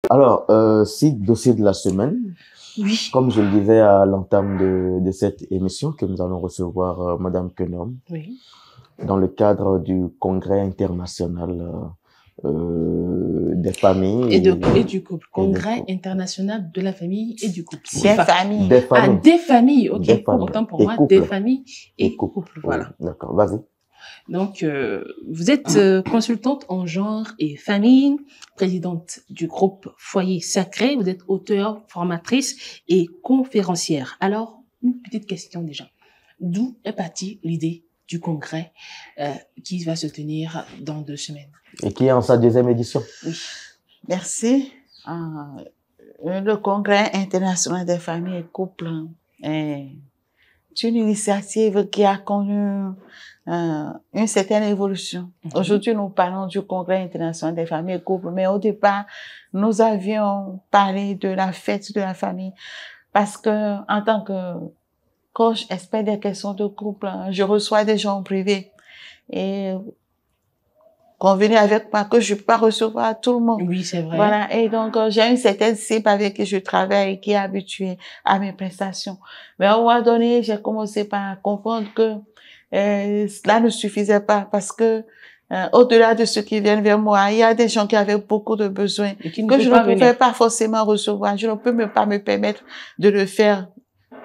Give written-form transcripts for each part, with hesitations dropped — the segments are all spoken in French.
Alors, si dossier de la semaine, Oui. comme je le disais à l'entame de cette émission, que nous allons recevoir Madame Kenom, Oui. dans le cadre du congrès international des familles Et du couple. Congrès international de la famille et du couple. Des familles. Des familles. Ah, des familles, ok. Des familles. Autant pour Et moi, couple. des familles et couple. Voilà. Oui, d'accord, vas-y. Donc, vous êtes consultante en genre et famille, présidente du groupe Foyer Sacré. Vous êtes auteure, formatrice et conférencière. Alors, une petite question déjà. D'où est partie l'idée du congrès qui va se tenir dans 2 semaines? Et qui est en sa 2e édition. Oui. Merci. Le Congrès international des familles et couples est une initiative qui a connu une certaine évolution. Aujourd'hui, nous parlons du Congrès international des familles et couples, mais au départ, nous avions parlé de la fête de la famille parce que, en tant que coach, expert des questions de couple, je reçois des gens privés et convenez avec moi que je peux pas recevoir tout le monde. Oui, c'est vrai. Voilà. Et donc, j'ai une certaine cible avec qui je travaille et qui est habituée à mes prestations. Mais à un moment donné, j'ai commencé par comprendre que cela ne suffisait pas parce que au-delà de ceux qui viennent vers moi, il y a des gens qui avaient beaucoup de besoins que je ne pouvais pas forcément recevoir. Je ne peux même pas me permettre de le faire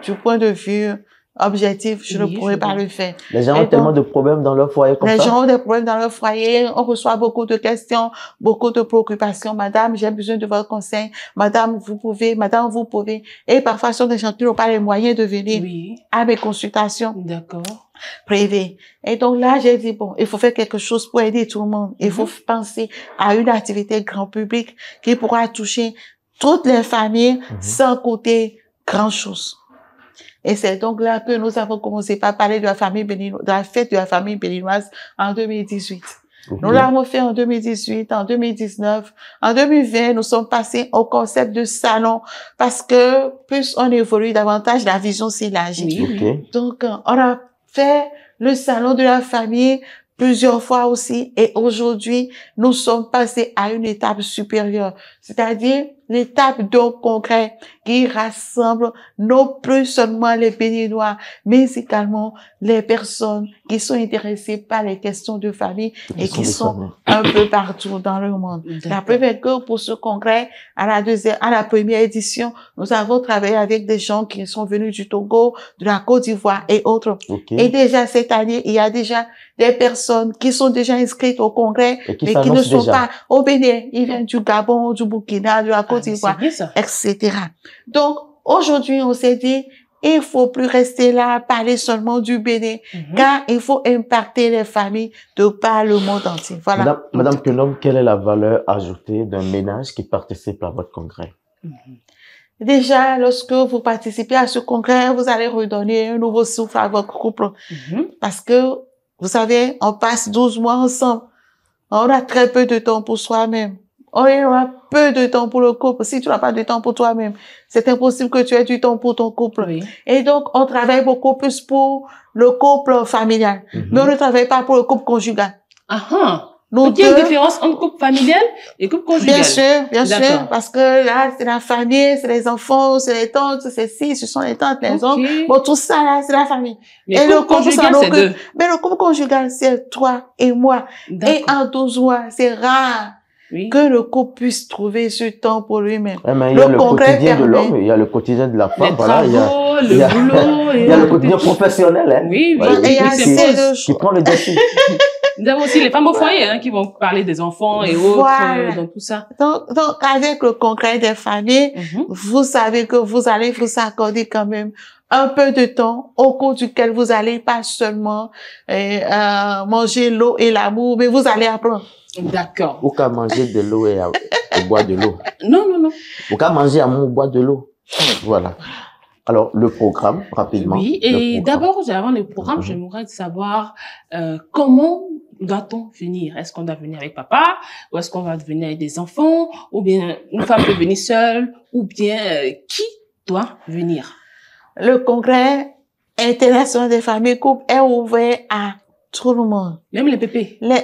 du point de vue objectif, je ne pourrais pas le faire. Les gens ont tellement de problèmes dans leur foyer comme ça. Les gens ont des problèmes dans leur foyer. On reçoit beaucoup de questions, beaucoup de préoccupations. Madame, j'ai besoin de votre conseil. Madame, vous pouvez. Madame, vous pouvez. Et parfois, ce sont des gens qui n'ont pas les moyens de venir à mes consultations. D'accord. Privées. Et donc là, j'ai dit, bon, il faut faire quelque chose pour aider tout le monde. Il faut penser à une activité grand public qui pourra toucher toutes les familles sans coûter grand chose. Et c'est donc là que nous avons commencé par parler de la famille béninoise, de la fête de la famille béninoise en 2018. Nous l'avons fait en 2018, en 2019. En 2020, nous sommes passés au concept de salon parce que plus on évolue davantage, la vision s'élargit. Donc, on a fait le salon de la famille plusieurs fois aussi. Et aujourd'hui, nous sommes passés à une étape supérieure, c'est-à-dire l'étape d'un congrès qui rassemble non plus seulement les Béninois, mais également les personnes qui sont intéressées par les questions de famille et qui sont un peu partout dans le monde. La preuve est que pour ce congrès, à la première édition, nous avons travaillé avec des gens qui sont venus du Togo, de la Côte d'Ivoire et autres. Et déjà cette année, il y a déjà des personnes qui sont déjà inscrites au congrès, mais qui ne sont pas au Bénin. Ils viennent du Gabon, du Burkina, de la Côte d'Ivoire, etc. Donc, aujourd'hui, on s'est dit, il faut plus rester là, parler seulement du Bénin, car il faut impacter les familles de par le monde entier. Voilà. Madame Kenom, quelle est la valeur ajoutée d'un ménage qui participe à votre congrès? Déjà, lorsque vous participez à ce congrès, vous allez redonner un nouveau souffle à votre couple. Parce que, vous savez, on passe 12 mois ensemble. On a très peu de temps pour soi-même. On a peu de temps pour le couple. Si tu n'as pas de temps pour toi-même, c'est impossible que tu aies du temps pour ton couple. Et donc, on travaille beaucoup plus pour le couple familial. Mais on ne travaille pas pour le couple conjugal. Donc, il y a une différence entre couple familial et couple conjugal. Bien sûr, parce que là, c'est la famille, c'est les enfants, c'est les tantes, c'est ce sont les tantes, les oncles. Bon, tout ça, là, c'est la famille. Mais le couple conjugal, c'est deux. Mais le couple conjugal, c'est toi et moi. Et en 12 mois, c'est rare que le couple puisse trouver ce temps pour lui-même. Mais il y a le quotidien de l'homme, il y a le quotidien de la femme, voilà. Il y a le boulot, il y a le quotidien professionnel, hein. Oui, et il y a assez de choses. Qui prend le dessus. Nous avons aussi les femmes au foyer, qui vont parler des enfants et autres, donc tout ça. Donc, avec le congrès des familles, vous savez que vous allez vous accorder quand même un peu de temps au cours duquel vous allez pas seulement manger l'eau et l'amour, mais vous allez apprendre. D'accord. Ou qu'à manger de l'eau et boire de l'eau. Non. Ou qu'à manger amour, boire de l'eau. Voilà. Alors, le programme, rapidement. Oui, et d'abord, avant le programme, j'aimerais savoir comment doit-on venir? Est-ce qu'on doit venir avec papa? Ou est-ce qu'on va venir avec des enfants? Ou bien une femme peut venir seule? Ou bien qui doit venir? Le congrès international des familles couples est ouvert à Tout le monde. Même les pépés. Je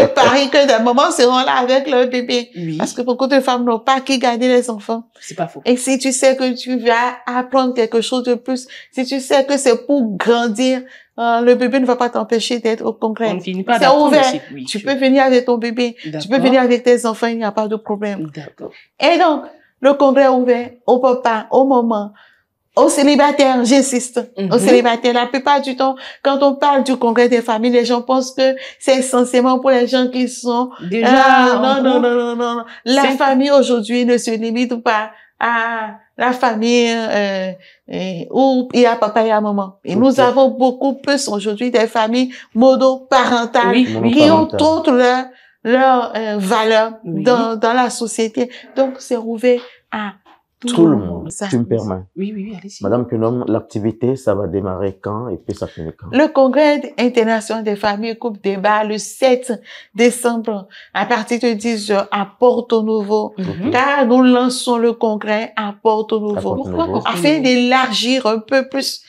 parie que des mamans seront là avec leur bébé. Oui. Parce que beaucoup de femmes n'ont pas qui garder les enfants. C'est pas faux. Et si tu sais que tu vas apprendre quelque chose de plus, si tu sais que c'est pour grandir, le bébé ne va pas t'empêcher d'être au congrès. On ne finit pas C'est d'apprendre ouvert. aussi. Oui, Tu peux venir avec ton bébé. Tu peux D'accord. venir avec tes enfants, il n'y a pas de problème. D'accord. Et donc, le congrès est ouvert au papa, au maman, aux célibataires, j'insiste, aux célibataires. La plupart du temps, quand on parle du congrès des familles, les gens pensent que c'est essentiellement pour les gens qui sont... Déjà, non. La famille aujourd'hui ne se limite pas à la famille où il y a papa et à maman. Et nous avons beaucoup plus aujourd'hui des familles monoparentales qui ont toutes leurs valeurs dans la société. Donc, c'est ouvert à tout le monde. Tu me permets. Oui, allez-y. Madame Kenom, l'activité, ça va démarrer quand et puis ça finit quand? Le Congrès international des familles Coupe débat le 7 décembre à partir de 10h à Porto Novo. Car nous lançons le congrès à Porto Novo. Pourquoi afin d'élargir un peu plus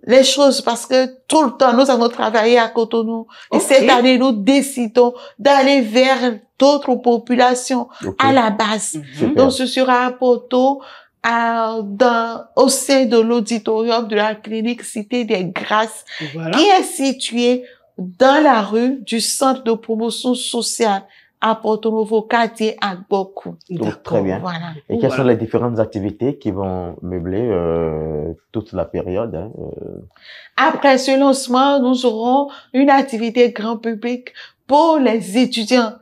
les choses, parce que tout le temps, nous avons travaillé à Cotonou. Et cette année, nous décidons d'aller vers d'autres populations à la base. Donc, ce sera à Porto, au sein de l'auditorium de la clinique Cité des Grâces, qui est située dans la rue du Centre de promotion sociale à Porto Novo, quartier Agbokou. Donc, très bien. Voilà. Et quelles sont les différentes activités qui vont meubler toute la période? Après ce lancement, nous aurons une activité grand public pour les étudiants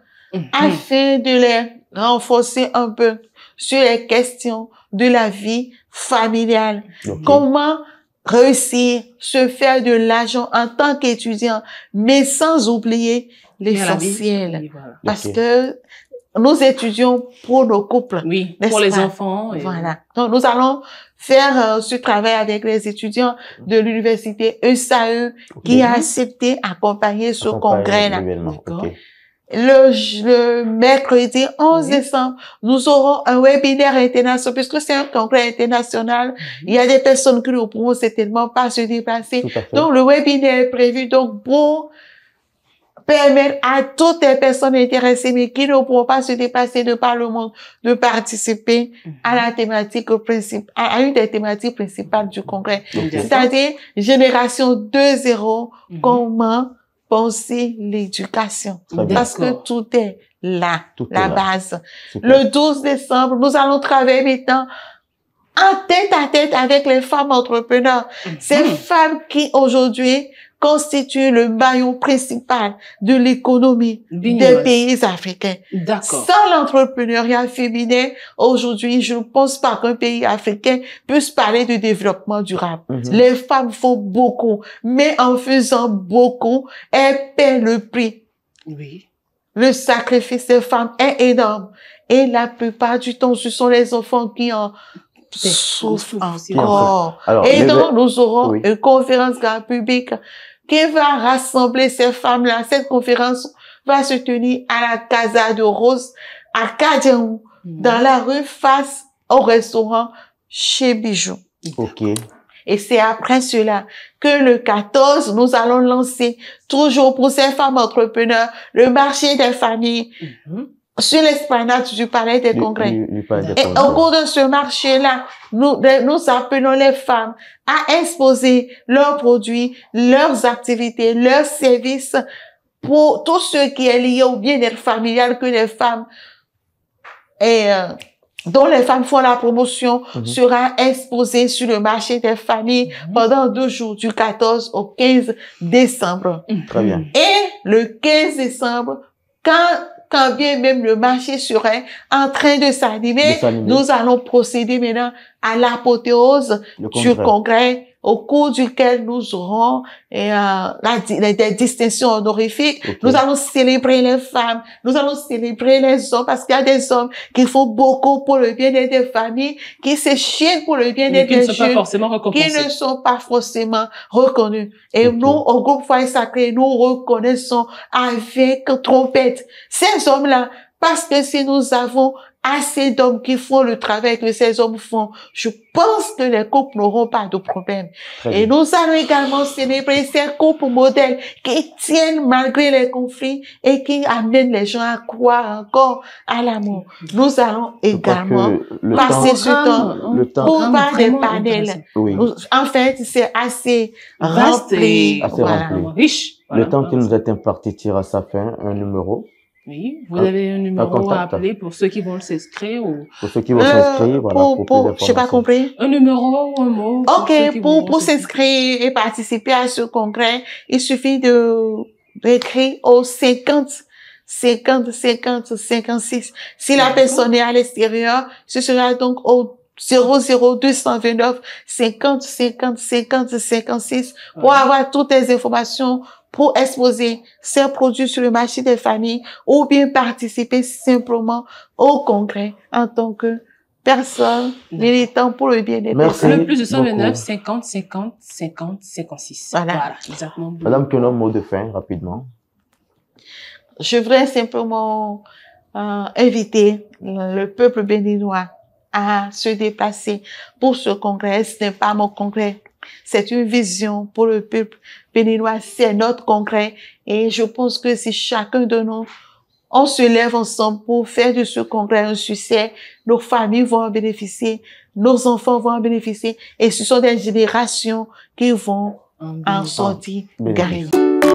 afin de les renforcer un peu sur les questions de la vie familiale. Comment réussir, se faire de l'argent en tant qu'étudiant, mais sans oublier l'essentiel. Parce que nous étudions pour nos couples. Oui, pour les enfants. Voilà. Donc, nous allons faire ce travail avec les étudiants de l'université ESAE qui a accepté d'accompagner ce congrès-là. Le mercredi 11 décembre, nous aurons un webinaire international, puisque c'est un congrès international. Il y a des personnes qui ne pourront certainement pas se déplacer. Donc, le webinaire est prévu donc pour permettre à toutes les personnes intéressées, mais qui ne pourront pas se déplacer de par le monde, de participer à la thématique principale, à une des thématiques principales du congrès. C'est-à-dire, génération 2.0, comment penser l'éducation. Parce que tout est là, la base. Le 12 décembre, nous allons travailler maintenant en tête à tête avec les femmes entrepreneurs. Ces femmes qui aujourd'hui constituent le maillon principal de l'économie des pays africains. Sans l'entrepreneuriat féminin, aujourd'hui, je ne pense pas qu'un pays africain puisse parler de développement durable. Les femmes font beaucoup, mais en faisant beaucoup, elles paient le prix. Le sacrifice des femmes est énorme. Et la plupart du temps, ce sont les enfants qui en souffrent encore. Alors, et donc, nous aurons une conférence grand public qui va rassembler ces femmes-là. Cette conférence va se tenir à la Casa de Rose, à Kadiaou, dans la rue face au restaurant Chez Bijou. Et c'est après cela que le 14, nous allons lancer, toujours pour ces femmes entrepreneurs, le marché des familles sur l'esplanade du Palais des Congrès. Et au cours de ce marché-là, nous appelons les femmes à exposer leurs produits, leurs activités, leurs services pour tout ce qui est lié au bien-être familial que les femmes dont les femmes font la promotion sera exposé sur le marché des familles pendant 2 jours, du 14 au 15 décembre. Très bien. Et le 15 décembre, quand bien même le marché serait en train de s'animer, nous allons procéder maintenant à l'apothéose du congrès, au cours duquel nous aurons des distinctions honorifiques. Nous allons célébrer les femmes, nous allons célébrer les hommes, parce qu'il y a des hommes qui font beaucoup pour le bien-être des familles, qui se chiennent pour le bien-être des jeunes, qui ne sont pas forcément reconnus. Et nous, au groupe Foyer Sacré, nous reconnaissons avec trompette ces hommes-là, Parce que si nous avons assez d'hommes qui font le travail que ces hommes font, je pense que les couples n'auront pas de problème. Et nous allons également célébrer ces couples modèles qui tiennent malgré les conflits et qui amènent les gens à croire encore à l'amour. Nous allons également passer ce temps pour voir des panels. Oui. En fait, c'est assez Vaste rempli. et Assez rempli. riche. Le temps qui nous est imparti tire à sa fin un numéro. Oui, vous avez un numéro contact. à appeler pour ceux qui vont s'inscrire ou... Pour ceux qui vont s'inscrire, voilà, pour j'ai pas compris. Un numéro ou un mot. Ok, pour s'inscrire et participer à ce congrès, il suffit d'écrire au 50 56. Si la personne est à l'extérieur, ce sera donc au 00229 50 56 pour avoir toutes les informations pour exposer ses produits sur le marché des familles ou bien participer simplement au congrès en tant que personne militant pour le bien-être. Merci. Le plus de 129 beaucoup. 50 50 50 56. Voilà. Exactement. Madame Keno, mot de fin, rapidement. Je voudrais simplement inviter le peuple béninois à se déplacer pour ce congrès. Ce n'est pas mon congrès. C'est une vision pour le peuple béninois. C'est notre congrès. Et je pense que si chacun de nous, on se lève ensemble pour faire de ce congrès un succès, nos familles vont en bénéficier, nos enfants vont en bénéficier, et ce sont des générations qui vont en sortir gagnants.